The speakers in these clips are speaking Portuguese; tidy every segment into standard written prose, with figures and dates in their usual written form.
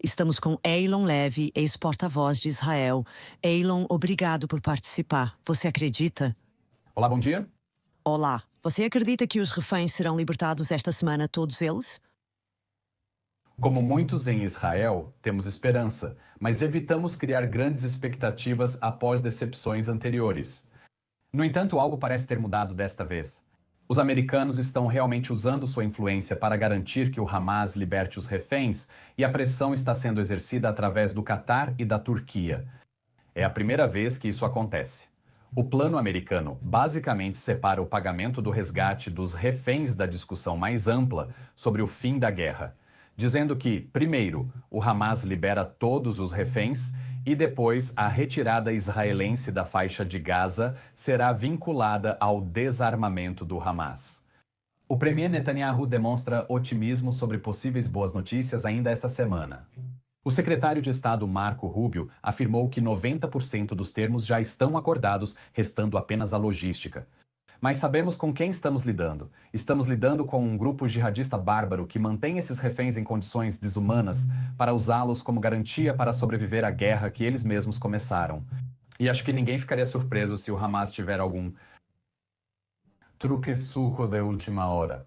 Estamos com Eylon Levy, ex-porta-voz de Israel. Eylon, obrigado por participar. Você acredita? Olá, bom dia. Olá. Você acredita que os reféns serão libertados esta semana, todos eles? Como muitos em Israel, temos esperança, mas evitamos criar grandes expectativas após decepções anteriores. No entanto, algo parece ter mudado desta vez. Os americanos estão realmente usando sua influência para garantir que o Hamas liberte os reféns e a pressão está sendo exercida através do Catar e da Turquia. É a primeira vez que isso acontece. O plano americano basicamente separa o pagamento do resgate dos reféns da discussão mais ampla sobre o fim da guerra, dizendo que, primeiro, o Hamas libera todos os reféns e depois a retirada israelense da faixa de Gaza será vinculada ao desarmamento do Hamas. O premier Netanyahu demonstra otimismo sobre possíveis boas notícias ainda esta semana. O secretário de Estado Marco Rubio afirmou que 90% dos termos já estão acordados, restando apenas a logística. Mas sabemos com quem estamos lidando. Estamos lidando com um grupo jihadista bárbaro que mantém esses reféns em condições desumanas para usá-los como garantia para sobreviver à guerra que eles mesmos começaram. E acho que ninguém ficaria surpreso se o Hamas tiver algum truque sujo de última hora.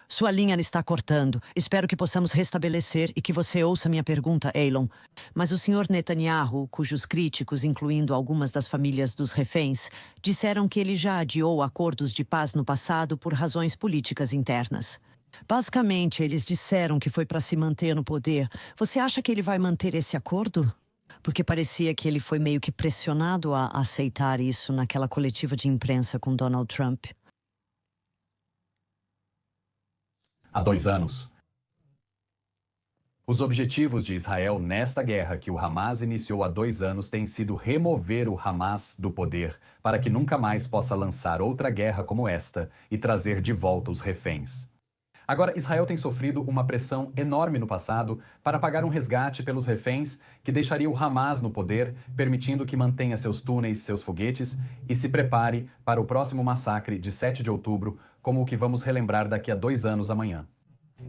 Sua linha está cortando. Espero que possamos restabelecer e que você ouça minha pergunta, Eylon. Mas o senhor Netanyahu, cujos críticos, incluindo algumas das famílias dos reféns, disseram que ele já adiou acordos de paz no passado por razões políticas internas. Basicamente, eles disseram que foi para se manter no poder. Você acha que ele vai manter esse acordo? Porque parecia que ele foi meio que pressionado a aceitar isso naquela coletiva de imprensa com Donald Trump. Há 2 anos. Os objetivos de Israel nesta guerra que o Hamas iniciou há 2 anos têm sido remover o Hamas do poder para que nunca mais possa lançar outra guerra como esta e trazer de volta os reféns. Agora, Israel tem sofrido uma pressão enorme no passado para pagar um resgate pelos reféns que deixaria o Hamas no poder, permitindo que mantenha seus túneis, seus foguetes e se prepare para o próximo massacre de 7 de outubro, como o que vamos relembrar daqui a 2 anos amanhã.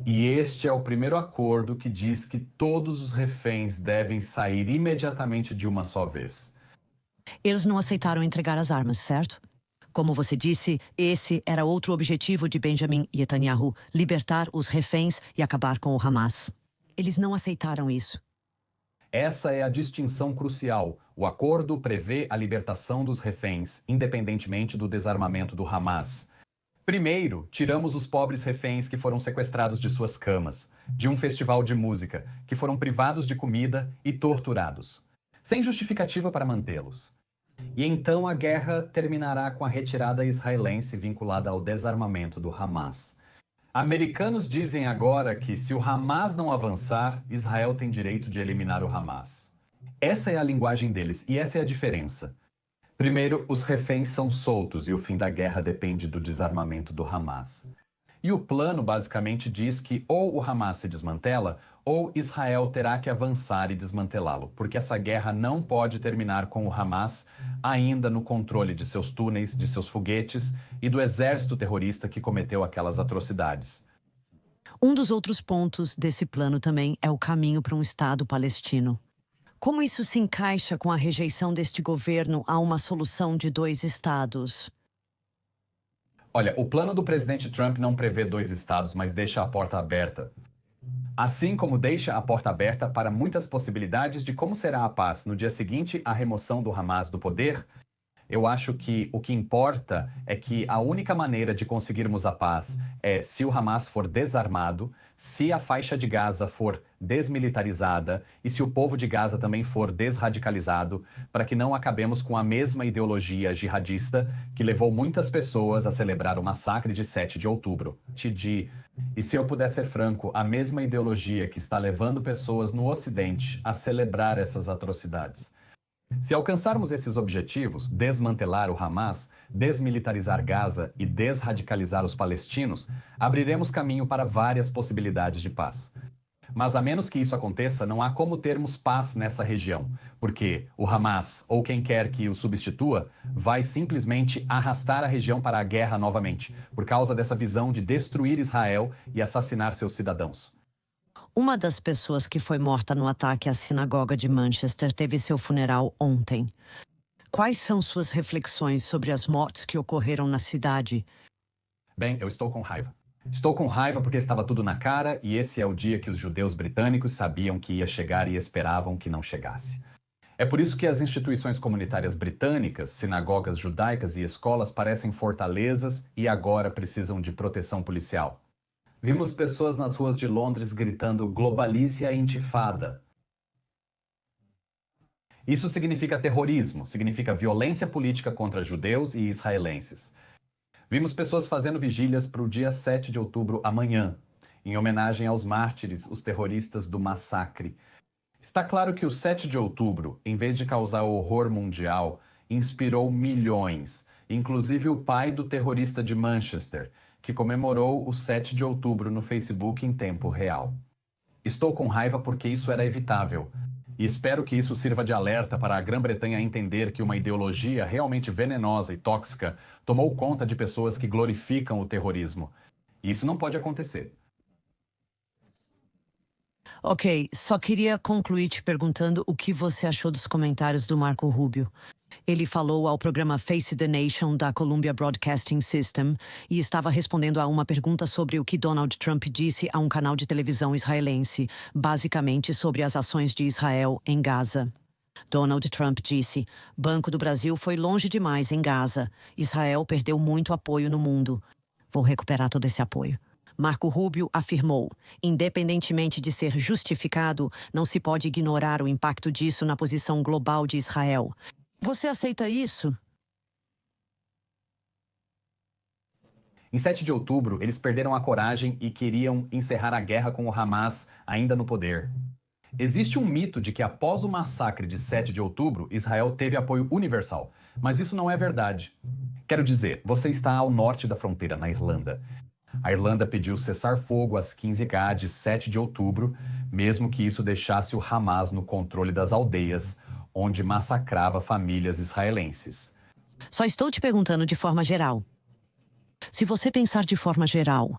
E este é o primeiro acordo que diz que todos os reféns devem sair imediatamente de uma só vez. Eles não aceitaram entregar as armas, certo? Como você disse, esse era outro objetivo de Benjamin Netanyahu, libertar os reféns e acabar com o Hamas. Eles não aceitaram isso. Essa é a distinção crucial. O acordo prevê a libertação dos reféns, independentemente do desarmamento do Hamas. Primeiro, tiramos os pobres reféns que foram sequestrados de suas camas, de um festival de música, que foram privados de comida e torturados, sem justificativa para mantê-los. E então a guerra terminará com a retirada israelense vinculada ao desarmamento do Hamas. Americanos dizem agora que, se o Hamas não avançar, Israel tem direito de eliminar o Hamas. Essa é a linguagem deles e essa é a diferença. Primeiro, os reféns são soltos e o fim da guerra depende do desarmamento do Hamas. E o plano basicamente diz que ou o Hamas se desmantela ou Israel terá que avançar e desmantelá-lo, porque essa guerra não pode terminar com o Hamas ainda no controle de seus túneis, de seus foguetes e do exército terrorista que cometeu aquelas atrocidades. Um dos outros pontos desse plano também é o caminho para um Estado palestino. Como isso se encaixa com a rejeição deste governo a uma solução de 2 estados? Olha, o plano do presidente Trump não prevê 2 estados, mas deixa a porta aberta. Assim como deixa a porta aberta para muitas possibilidades de como será a paz no dia seguinte à remoção do Hamas do poder, eu acho que o que importa é que a única maneira de conseguirmos a paz é se o Hamas for desarmado, se a faixa de Gaza for desmilitarizada e se o povo de Gaza também for desradicalizado, para que não acabemos com a mesma ideologia jihadista que levou muitas pessoas a celebrar o massacre de 7 de outubro. E se eu puder ser franco, a mesma ideologia que está levando pessoas no Ocidente a celebrar essas atrocidades. Se alcançarmos esses objetivos, desmantelar o Hamas, desmilitarizar Gaza e desradicalizar os palestinos, abriremos caminho para várias possibilidades de paz. Mas a menos que isso aconteça, não há como termos paz nessa região, porque o Hamas, ou quem quer que o substitua, vai simplesmente arrastar a região para a guerra novamente, por causa dessa visão de destruir Israel e assassinar seus cidadãos. Uma das pessoas que foi morta no ataque à sinagoga de Manchester teve seu funeral ontem. Quais são suas reflexões sobre as mortes que ocorreram na cidade? Bem, eu estou com raiva. Estou com raiva porque estava tudo na cara e esse é o dia que os judeus britânicos sabiam que ia chegar e esperavam que não chegasse. É por isso que as instituições comunitárias britânicas, sinagogas judaicas e escolas parecem fortalezas e agora precisam de proteção policial. Vimos pessoas nas ruas de Londres gritando "globalize a intifada". Isso significa terrorismo, significa violência política contra judeus e israelenses. Vimos pessoas fazendo vigílias para o dia 7 de outubro amanhã, em homenagem aos mártires, os terroristas do massacre. Está claro que o 7 de outubro, em vez de causar horror mundial, inspirou milhões, inclusive o pai do terrorista de Manchester, que comemorou o 7 de outubro no Facebook em tempo real. Estou com raiva porque isso era evitável. E espero que isso sirva de alerta para a Grã-Bretanha entender que uma ideologia realmente venenosa e tóxica tomou conta de pessoas que glorificam o terrorismo. Isso não pode acontecer. Ok, só queria concluir te perguntando o que você achou dos comentários do Marco Rubio. Ele falou ao programa Face the Nation da Columbia Broadcasting System e estava respondendo a uma pergunta sobre o que Donald Trump disse a um canal de televisão israelense, basicamente sobre as ações de Israel em Gaza. Donald Trump disse: Banco do Brasil foi longe demais em Gaza. Israel perdeu muito apoio no mundo. Vou recuperar todo esse apoio. Marco Rubio afirmou: independentemente de ser justificado, não se pode ignorar o impacto disso na posição global de Israel. Você aceita isso? Em 7 de outubro, eles perderam a coragem e queriam encerrar a guerra com o Hamas ainda no poder. Existe um mito de que após o massacre de 7 de outubro, Israel teve apoio universal, mas isso não é verdade. Quero dizer, você está ao norte da fronteira, na Irlanda. A Irlanda pediu cessar-fogo às 15h de 7 de outubro, mesmo que isso deixasse o Hamas no controle das aldeias, onde massacrava famílias israelenses. Só estou te perguntando de forma geral. Se você pensar de forma geral,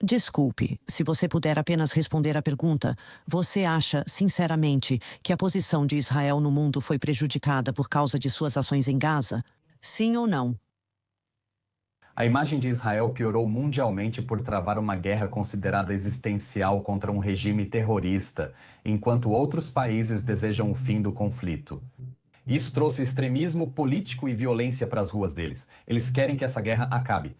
desculpe, se você puder apenas responder à pergunta, você acha, sinceramente, que a posição de Israel no mundo foi prejudicada por causa de suas ações em Gaza? Sim ou não? A imagem de Israel piorou mundialmente por travar uma guerra considerada existencial contra um regime terrorista, enquanto outros países desejam o fim do conflito. Isso trouxe extremismo político e violência para as ruas deles. Eles querem que essa guerra acabe.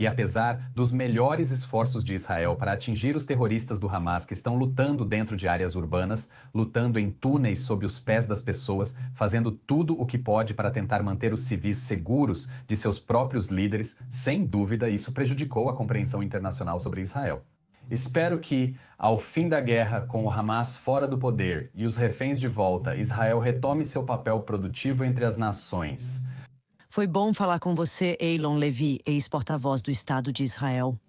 E apesar dos melhores esforços de Israel para atingir os terroristas do Hamas que estão lutando dentro de áreas urbanas, lutando em túneis sob os pés das pessoas, fazendo tudo o que pode para tentar manter os civis seguros de seus próprios líderes, sem dúvida isso prejudicou a compreensão internacional sobre Israel. Espero que, ao fim da guerra, com o Hamas fora do poder e os reféns de volta, Israel retome seu papel produtivo entre as nações. Foi bom falar com você, Eylon Levy, ex-porta-voz do Estado de Israel.